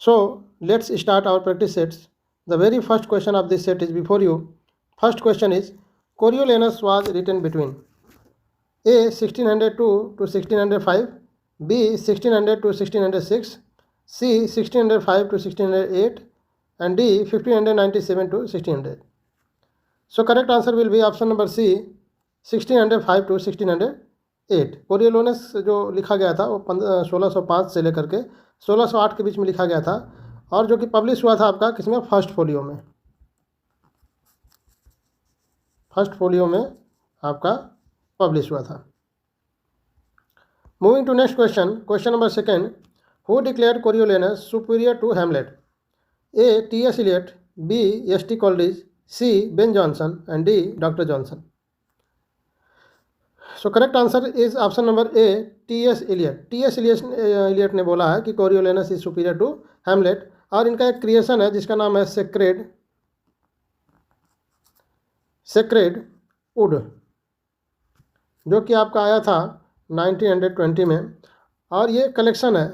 So let's start our practice sets. The very first question of this set is before you. First question is Coriolanus was written between A 1602 to 1605, B 1600 to 1606, C 1605 to 1608, and D 1597 to 1600. So correct answer will be option number C 1605 to 1608. कोरियोलोनस जो लिखा गया था वो 1605 से लेकर के 1608 के बीच में लिखा गया था और जो कि पब्लिश हुआ था आपका किसमें, फर्स्ट फोलियो में, फर्स्ट फोलियो में आपका पब्लिश हुआ था. Moving to next question, question number second. Who declared Coriolanus superior to Hamlet? A T S. Eliot, B S T. Coleridge, C Ben Jonson and D doctor Johnson. So correct answer is option number A T S. Eliot. T S. Eliot ने बोला है कि Coriolanus is superior to Hamlet और इनका एक creation है जिसका नाम है सेक्रेड वुड, जो कि आपका आया था 1920 में. और ये कलेक्शन है,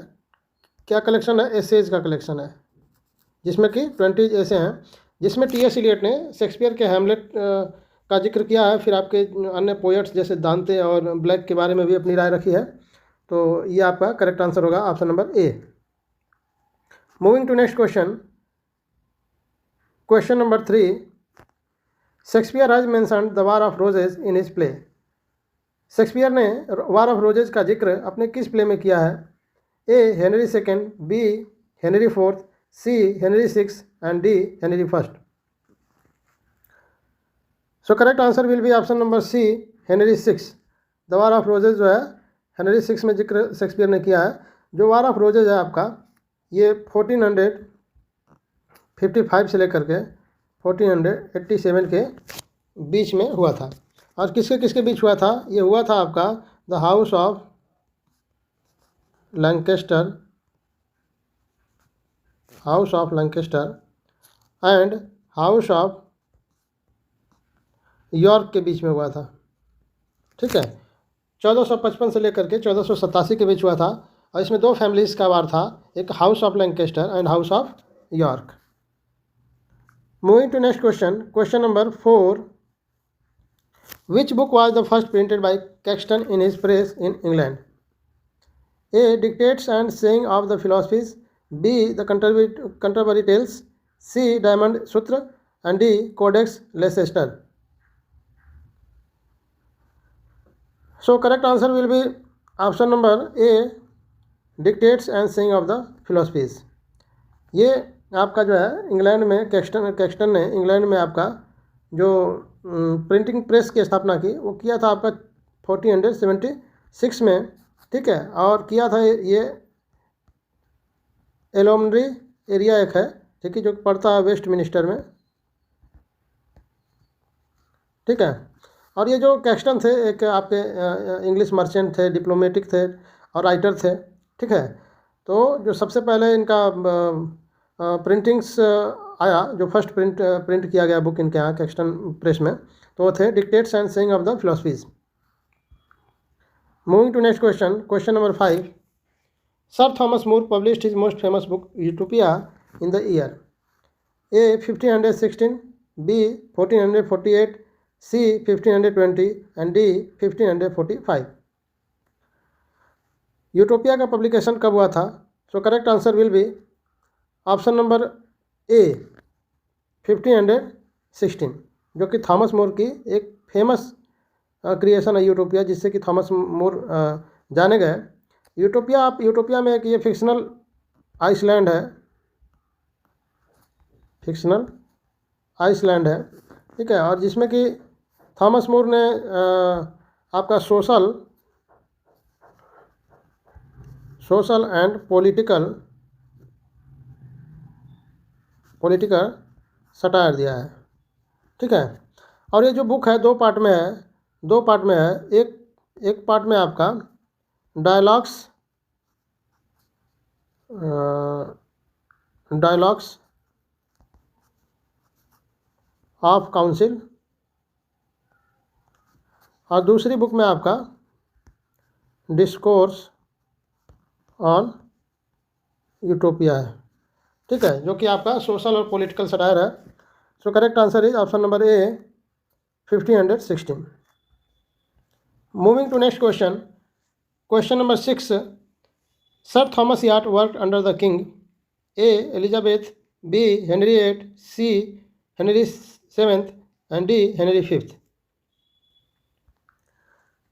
क्या कलेक्शन है, एसेज का कलेक्शन है जिसमें कि 20 ऐसे हैं जिसमें टी.एस. इलियट ने शेक्सपियर के हैमलेट का जिक्र किया है. फिर आपके अन्य पोएट्स जैसे दांते और ब्लैक के बारे में भी अपनी राय रखी है. तो ये आपका करेक्ट आंसर होगा option number A. Moving to next question, question number 3. Shakespeare has mentioned the war of roses in his play. Shakespeare ने वार ऑफ रोजेज का जिक्र अपने किस प्ले में किया है? A Henry second, B Henry fourth, C Henry six and D Henry first. So correct answer will be option number C Henry six. The war of roses जो है Henry six में जिक्र शेक्सपियर ने किया है. जो वार ऑफ रोजेज है आपका ये 1455 से लेकर के 1487 के बीच में हुआ था. और किसके किसके बीच हुआ था? ये हुआ था आपका the house of Lancaster and house of York के बीच में हुआ था. ठीक है, 1455 से लेकर के 1487 के बीच हुआ था. और इसमें दो फैमिलीज़ का वार था, एक house of Lancaster and house of York. Moving to next question, question number 4. Which book was the first printed by Caxton in his press in England? A dictates and saying of the philosophies, B the Canterbury tales, C diamond Sutra and D codex Leicester. So correct answer will be option number A dictates and saying of the philosophies. ये आपका जो है England में Caxton ने England में आपका जो printing press की स्थापना की वो किया था आपका 1476 में. ठीक है, और किया था ये एलोमनरी एरिया एक है, ठीक है, जो पड़ता है वेस्ट मिनिस्टर में. ठीक है, और ये जो कैक्सटन थे एक आपके इंग्लिश मर्चेंट थे, डिप्लोमेटिक थे और राइटर थे. ठीक है, तो जो सबसे पहले इनका प्रिंटिंग्स आया, जो फर्स्ट प्रिंट किया गया बुक इनके यहाँ कैक्सटन प्रेस में, तो वो थे dictates and saying of the philosophies. Moving to next question, question number 5. Sir Thomas More published his most famous book Utopia in the year? A 1516, B 1448, C 1520 and D 1545. Utopia का publication कब हुआ था? So correct answer will be option number A 1516, जो कि Thomas More की एक famous creation है utopia, जिससे कि थॉमस मोर जाने गए. यूटोपिया में एक ये फिक्शनल आइसलैंड है, ठीक है, और जिसमें कि थॉमस मोर ने आपका सोशल एंड पॉलिटिकल सटायर दिया है. ठीक है, और ये जो बुक है दो पार्ट में है. एक पार्ट में आपका डायलॉग्स ऑफ काउंसिल और दूसरी बुक में आपका डिस्कोर्स ऑन यूटोपिया है. ठीक है, जो कि आपका सोशल और पॉलिटिकल सटायर है। So correct answer is option number A 1516। Moving to next question, question number 6, sir Thomas Wyatt work under the king, A Elizabeth, B Henry eight, C Henry seventh and D Henry fifth.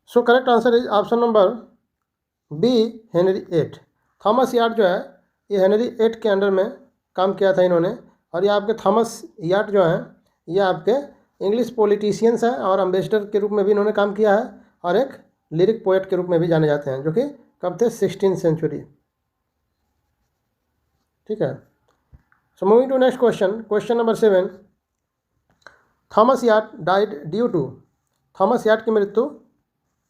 So correct answer is option number B Henry eight. Thomas Wyatt जो है ये Henry eight के under में काम किया था इन्होंने। और ये आपके थॉमस याट जो हैं ये आपके इंग्लिश पॉलिटिशियंस हैं और एम्बेसडर के रूप में भी इन्होंने काम किया है और एक लिरिक पोएट के रूप में भी जाने जाते हैं, जो कि कब थे 16th सेंचुरी। ठीक है। So moving to next question, question number 7, Thomas Wyatt died due to. Thomas Wyatt की मृत्यु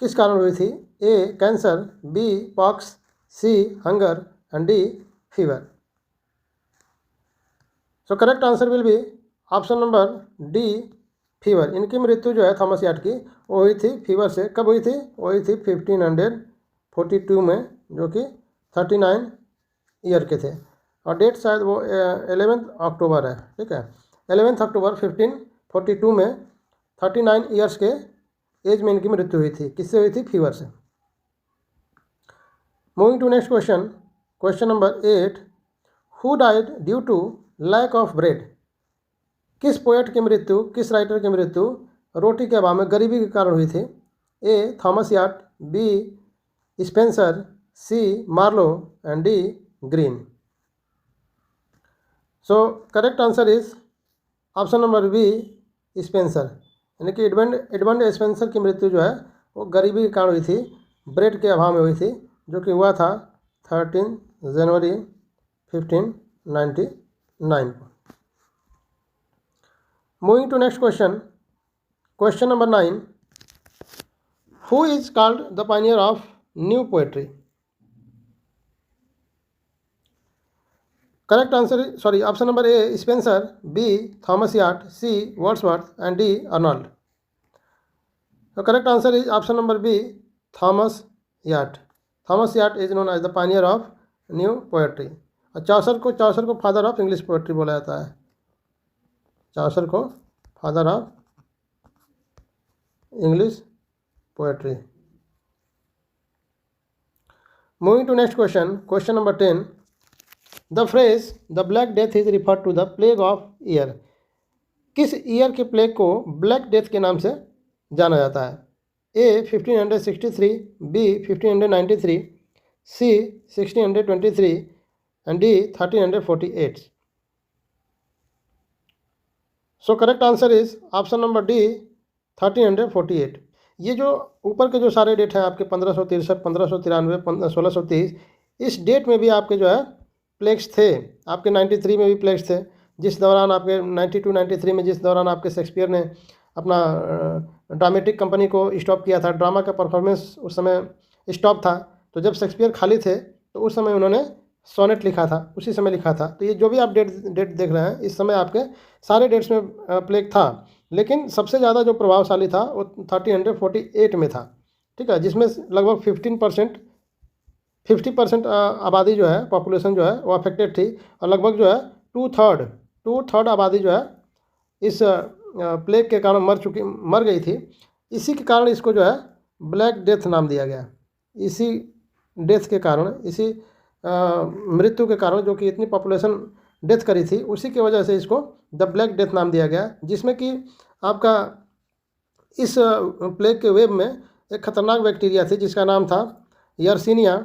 किस कारण हुई थी? A cancer, B pox, C hunger and D fever. So correct answer will be option number D fever. इनकी मृत्यु जो है थॉमस याट की वो हुई थी फीवर से। कब हुई थी? वो हुई थी 1542 में, जो कि 39 ईयर के थे। और डेट शायद वो 11 अक्टूबर है। ठीक है, 11 अक्टूबर 1542 में 39 ईयर्स के एज में इनकी मृत्यु हुई थी। किससे हुई थी? फीवर से। Moving to next question, question number 8, who died due to lack of bread. किस पोएट की मृत्यु, किस राइटर की मृत्यु रोटी के अभाव में, गरीबी के कारण हुई थी? A Thomas Wyatt, B Spenser, C Marlowe and D Greene. So correct answer is option number B Spenser. यानी कि एडमंड स्पेंसर की मृत्यु जो है वो गरीबी के कारण हुई थी, ब्रेड के अभाव में हुई थी, जो कि हुआ था 13 जनवरी 1599 को। Moving to next question, question number 9, who is called the pioneer of new poetry. Correct answer, sorry, option number A Spenser, B Thomas Wyatt, C Wordsworth and D Arnold. तो correct answer is option number B Thomas Wyatt. Thomas Wyatt is known as the pioneer of new poetry. और Chaucer को father of English poetry बोला जाता है। Chaucer को father of English poetry. Moving to next question, question number 10, the phrase the black death is refer to the plague of year. किस year के plague को black death के नाम से जाना जाता है? A 1563, B 1593, C 1623 and D 1348। So correct answer is option number D 1348। ये जो ऊपर के जो सारे डेट हैं आपके 1563, 1593, 1630, इस डेट में भी आपके जो है प्लेग्स थे। आपके 93 में भी प्लेग्स थे, जिस दौरान आपके 92, 93 में जिस दौरान आपके शेक्सपियर ने अपना ड्रामेटिक कंपनी को स्टॉप किया था। ड्रामा का परफॉर्मेंस उस समय स्टॉप था। तो जब शेक्सपियर खाली थे तो उस समय उन्होंने सोनेट लिखा था, उसी समय लिखा था। तो ये जो भी आप डेट देख रहे हैं, इस समय आपके सारे डेट्स में प्लेग था। लेकिन सबसे ज़्यादा जो प्रभावशाली था वो 1348 में था। ठीक है, जिसमें लगभग 50% आबादी जो है, पॉपुलेशन जो है वो अफेक्टेड थी। और लगभग जो है टू थर्ड आबादी जो है इस प्लेग के कारण मर गई थी। इसी के कारण इसको जो है ब्लैक डेथ नाम दिया गया। इसी डेथ के कारण, इसी मृत्यु के कारण, जो कि इतनी पॉपुलेशन डेथ करी थी, उसी की वजह से इसको द ब्लैक डेथ नाम दिया गया। जिसमें कि आपका इस प्लेग के वेब में एक खतरनाक बैक्टीरिया थी जिसका नाम था यर्सीनिया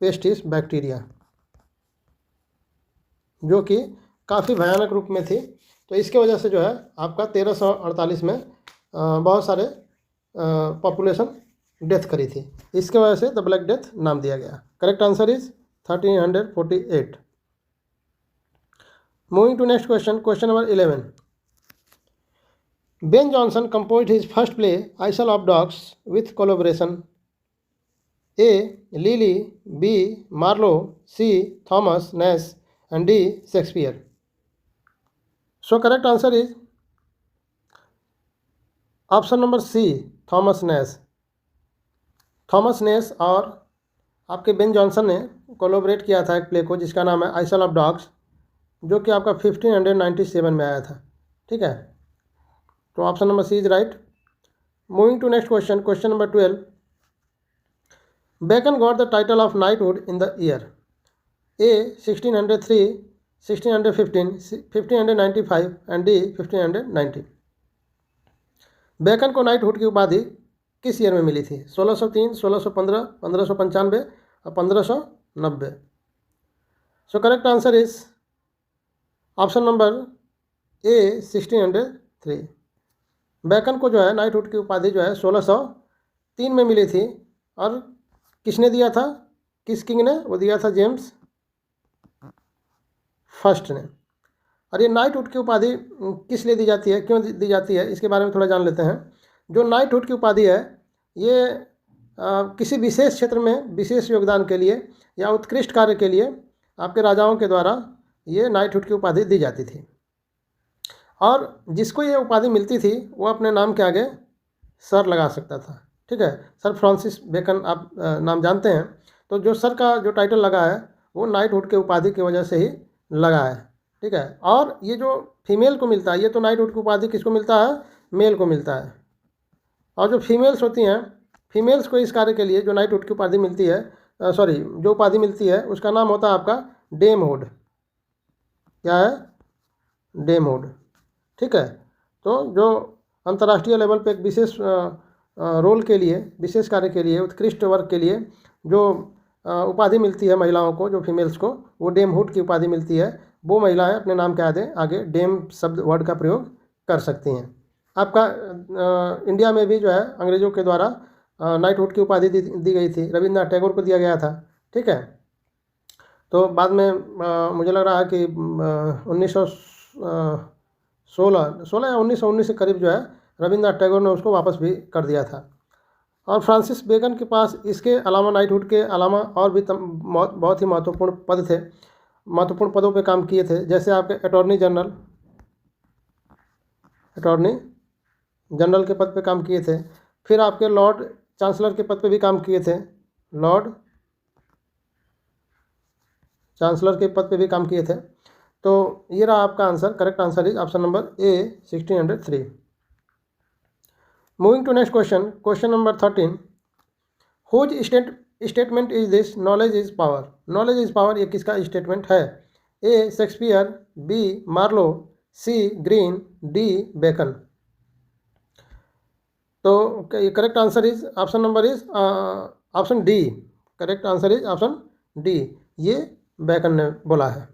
पेस्टिस बैक्टीरिया, जो कि काफ़ी भयानक रूप में थी। तो इसके वजह से जो है आपका 1348 में बहुत सारे पॉपुलेशन डेथ करी थी। इसके वजह से द ब्लैक डेथ नाम दिया गया। Correct answer is 1348। Moving to next question, question number 11, Ben Jonson composed his first play Isle of Dogs with collaboration A. Lilly, B. Marlowe, C. Thomas Nash and D. Shakespeare. So correct answer is option number C, Thomas Nash. Thomas Nash और आपके Ben Jonson ने collaborate किया था एक play को जिसका नाम है आइसल ऑफ डॉग्स, जो कि आपका 1597 में आया था। ठीक है, तो option number C is right. Moving to next question, question number 12। Bacon got the title of knighthood in the year A 1603, 1615, 1595 and D 1590। Bacon को नाइटहुड की उपाधि किस ईयर में मिली थी? 1603, 1615, 1595 और 1590। So correct answer is option number A 1603। Bacon को जो है नाइटहुड की उपाधि जो है 1603 में मिली थी। और किसने दिया था, किस किंग ने? वो दिया था जेम्स फर्स्ट ने। और ये नाइटहुड की उपाधि किस लिए दी जाती है, क्यों दी जाती है, इसके बारे में थोड़ा जान लेते हैं। जो नाइटहुड की उपाधि है ये किसी विशेष क्षेत्र में विशेष योगदान के लिए या उत्कृष्ट कार्य के लिए आपके राजाओं के द्वारा ये नाइटहुड की उपाधि दी जाती थी। और जिसको ये उपाधि मिलती थी वो अपने नाम के आगे सर लगा सकता था। ठीक है, सर फ्रांसिस बेकन आप नाम जानते हैं, तो जो सर का जो टाइटल लगा है वो नाइटहुड के उपाधि की वजह से ही लगा है। ठीक है, और ये जो फीमेल को मिलता है, ये तो नाइटहुड की उपाधि किसको मिलता है? मेल को मिलता है। और जो फीमेल्स होती हैं, फीमेल्स को इस कार्य के लिए जो नाइटहुड की उपाधि मिलती है, जो उपाधि मिलती है उसका नाम होता है आपका डेमहुड। क्या है? डेमहुड। ठीक है, तो जो अंतर्राष्ट्रीय लेवल पे एक विशेष रोल के लिए, विशेष कार्य के लिए, उत्कृष्ट वर्क के लिए जो उपाधि मिलती है महिलाओं को, जो फीमेल्स को, वो डेमहुड की उपाधि मिलती है। वो महिलाएं अपने नाम के आगे डेम शब्द वर्ड का प्रयोग कर सकती हैं। आपका इंडिया में भी जो है अंग्रेज़ों के द्वारा नाइटहुड की उपाधि दी गई थी, रविन्द्रनाथ टैगोर को दिया गया था। ठीक है, तो बाद में मुझे लग रहा है कि 1916 या 1919 के करीब जो है रविन्द्रनाथ टैगोर ने उसको वापस भी कर दिया था। और फ्रांसिस बेकन के पास इसके अलावा, नाइटहुड के अलावा और भी बहुत ही महत्वपूर्ण पद थे, महत्वपूर्ण पदों पे काम किए थे। जैसे आपके अटॉर्नी जनरल के पद पे काम किए थे। फिर आपके लॉर्ड चांसलर के पद पे भी काम किए थे, लॉर्ड चांसलर के पद पे भी काम किए थे। तो ये रहा आपका answer. Correct answer is option number A 1603। Moving to next question, question number 13। Whose statement is this? Knowledge is power. Knowledge is power ये किसका स्टेटमेंट है? A Shakespeare, B Marlowe, C Greene, D Bacon. तो correct answer is option number is option D. Correct answer is option D, ये Bacon ने बोला है।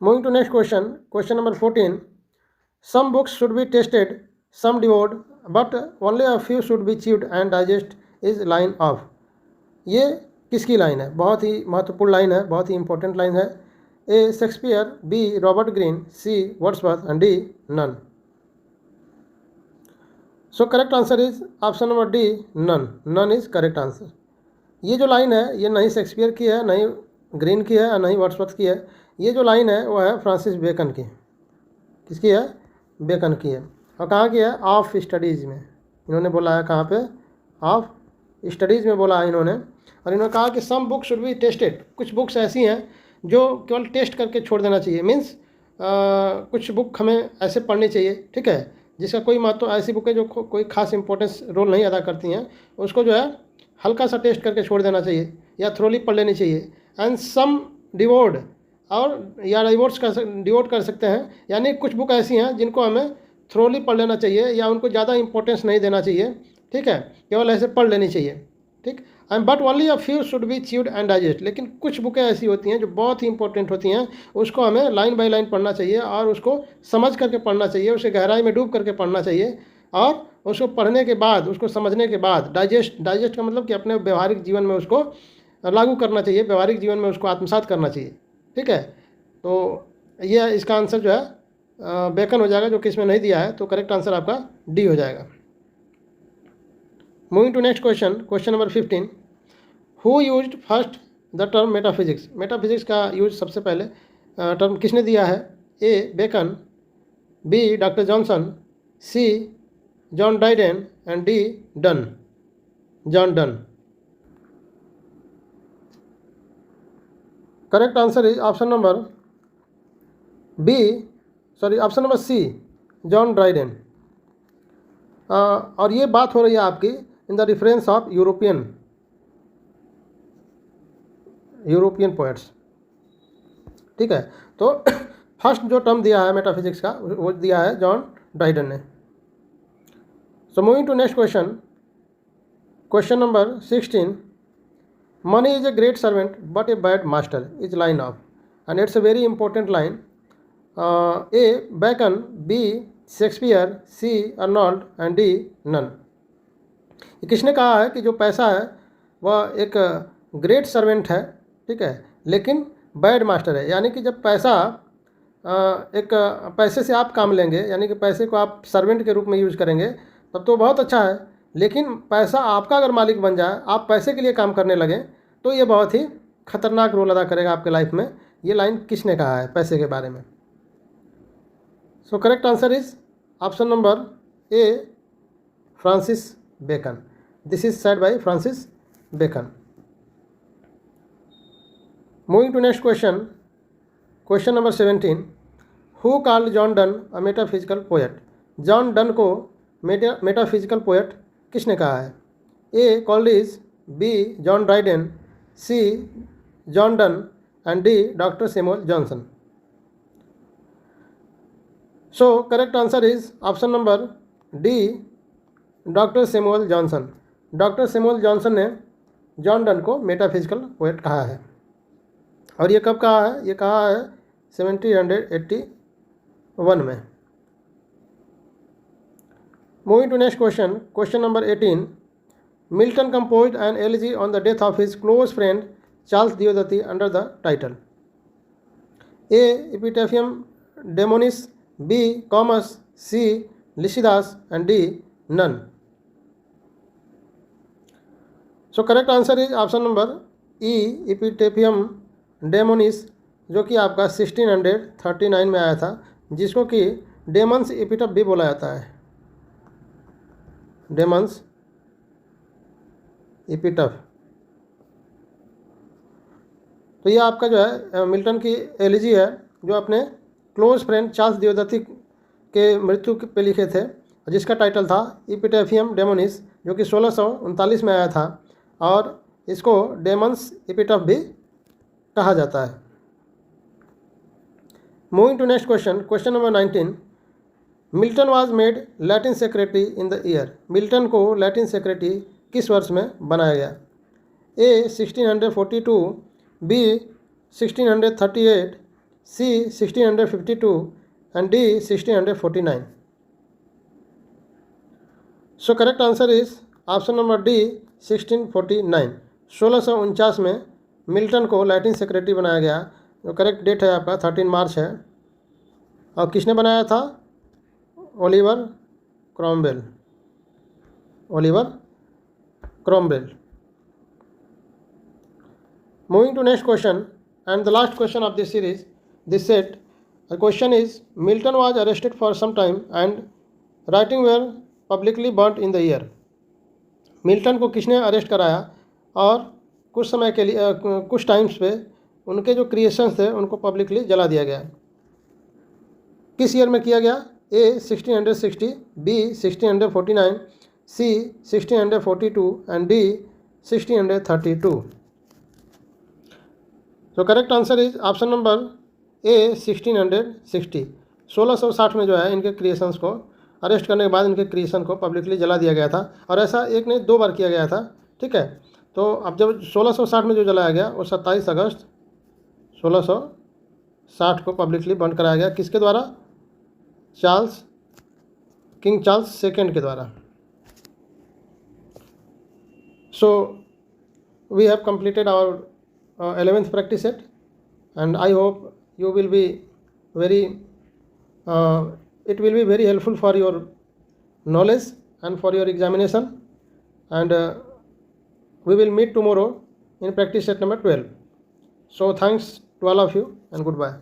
Moving to next question, question number 14। Some books should be tasted, some devoured, but only a few should be chewed and digest is line of. ये किसकी line है? बहुत ही महत्वपूर्ण line है, बहुत ही इंपॉर्टेंट लाइन है। A Shakespeare, B Robert Greene, C Wordsworth and D Donne. So correct answer is option number D, Donne. Donne is correct answer. ये जो लाइन है ये नहीं शेक्सपियर की है, नहीं ग्रीन की है और नहीं वर्ड्सवर्थ की है। ये जो लाइन है वो है फ्रांसिस बेकन की। किसकी है? बेकन की है। और कहाँ की है? ऑफ स्टडीज़ में इन्होंने बोला है। कहाँ पे? ऑफ स्टडीज़ में बोला है इन्होंने। और इन्होंने कहा कि some books should be tested. कुछ बुक्स ऐसी हैं जो केवल टेस्ट करके छोड़ देना चाहिए। मीन्स कुछ बुक हमें ऐसे पढ़नी चाहिए, ठीक है, जिसका कोई महत्व, ऐसी बुकें जो कोई खास इंपॉर्टेंस रोल नहीं अदा करती हैं, उसको जो है हल्का सा टेस्ट करके छोड़ देना चाहिए या थ्रोली पढ़ लेनी चाहिए। एंड सम डिवोर्ड, और या डिवोट कर सकते हैं, यानी कुछ बुक ऐसी हैं जिनको हमें थ्रोली पढ़ लेना चाहिए या उनको ज़्यादा इंपॉर्टेंस नहीं देना चाहिए, ठीक है, केवल ऐसे पढ़ लेनी चाहिए, ठीक। And but only a few should be chewed and digest. लेकिन कुछ बुकें ऐसी होती हैं जो बहुत ही इंपॉर्टेंट होती हैं, उसको हमें लाइन बाय लाइन पढ़ना चाहिए और उसको समझ करके पढ़ना चाहिए, उसे गहराई में डूब करके पढ़ना चाहिए। और उसको पढ़ने के बाद, उसको समझने के बाद डाइजेस्ट का मतलब कि अपने व्यवहारिक जीवन में उसको लागू करना चाहिए, व्यवहारिक जीवन में उसको आत्मसात करना चाहिए, ठीक है। तो ये इसका आंसर जो है बेकन हो जाएगा, जो कि इसमें नहीं दिया है। तो करेक्ट आंसर आपका डी हो जाएगा। Moving to next question, question number 15। Who used first the term metaphysics? Metaphysics का यूज सबसे पहले टर्म किसने दिया है? A Bacon, B doctor Johnson, C John Dryden and D Donne. John Donne. Correct answer is option number option number C, John Dryden. और ये बात हो रही है आपकी in the reference of European poets. ठीक है, तो फर्स्ट जो टर्म दिया है मेटाफिजिक्स का वो दिया है जॉन ड्राइडन ने. So moving to next question, question number 16. Money is a great servant but a bad master is line of, and it's a very important line. A. Bacon, B. Shakespeare, C. Arnold and D. None. किसने कहा है कि जो पैसा है वह एक great servant है, ठीक है, लेकिन बैड मास्टर है. यानी कि जब पैसा एक पैसे से आप काम लेंगे, यानी कि पैसे को आप सर्वेंट के रूप में यूज़ करेंगे तब तो बहुत अच्छा है, लेकिन पैसा आपका अगर मालिक बन जाए, आप पैसे के लिए काम करने लगें, तो ये बहुत ही खतरनाक रोल अदा करेगा आपके लाइफ में. ये लाइन किसने कहा है पैसे के बारे में? So correct answer is option number A, Francis Bacon. This is said by Francis Bacon. Moving to next question, question number 17. Who called John Donne a metaphysical poet? John Donne को metaphysical poet किसने कहा है? A. Coleridge, B. John Dryden, C. John Donne and D. Doctor Samuel Johnson. So correct answer is option number D, doctor Samuel Johnson. Doctor Samuel Johnson ने John Donne को metaphysical poet कहा है. और ये कब कहा है? ये कहा है 1781 में. Moving to next question, question number 18. Milton composed an elegy on the death of his close friend Charles Diodati under the title A. Epitaphium Daemonis, B. Comus, C. Lycidas and D. None. So correct answer is option number E, Epitaphium Daemonis, जो कि आपका 1639 में आया था, जिसको कि Demons एपिटफ भी बोला जाता है. डेमन्स एपिटफ. तो ये आपका जो है मिल्टन की एलिजी है, जो अपने क्लोज फ्रेंड चार्ल्स दियोदती के मृत्यु पे लिखे थे, जिसका टाइटल था एपिटैफियम डेमोनिस, जो कि 1639 में आया था, और इसको डेमन्स एपिटफ भी कहा जाता है. Moving to next question, question number 19. Milton was made Latin secretary in the year. Milton को लैटिन सेक्रेटरी किस वर्ष में बनाया गया? A. 1642, B. 1638, C. 1652 and D. 1649. So correct answer is option number D, 1649. 1649 में मिल्टन को लैटिन सेक्रेटरी बनाया गया. जो करेक्ट डेट है आपका 13 मार्च है. और किसने बनाया था? Oliver Cromwell. Oliver Cromwell. Moving to next question and the last question of this series, this set. The question is, Milton was arrested for some time and writing were publicly burnt in the year. Milton को किसने arrest कराया और कुछ समय के लिए कुछ times पे उनके जो क्रिएशंस थे उनको पब्लिकली जला दिया गया? किस ईयर में किया गया? ए. 1660, B. 1649, C. 1642 and D. 1632. So correct answer is option number A, 1660. 1660 में जो है इनके क्रिएशंस को अरेस्ट करने के बाद इनके क्रिएशन को पब्लिकली जला दिया गया था, और ऐसा एक नहीं 2 बार किया गया था. ठीक है, तो अब जब 1660 में जो जलाया गया वो 27 अगस्त 1660 को पब्लिकली बंद कराया गया. किसके द्वारा? किंग चार्ल्स सेकेंड के द्वारा. So we have completed our 11th practice set, and I hope you will be it will be very helpful for your knowledge and for your examination, and we will meet tomorrow in practice set number 12. So thanks to all of you and goodbye.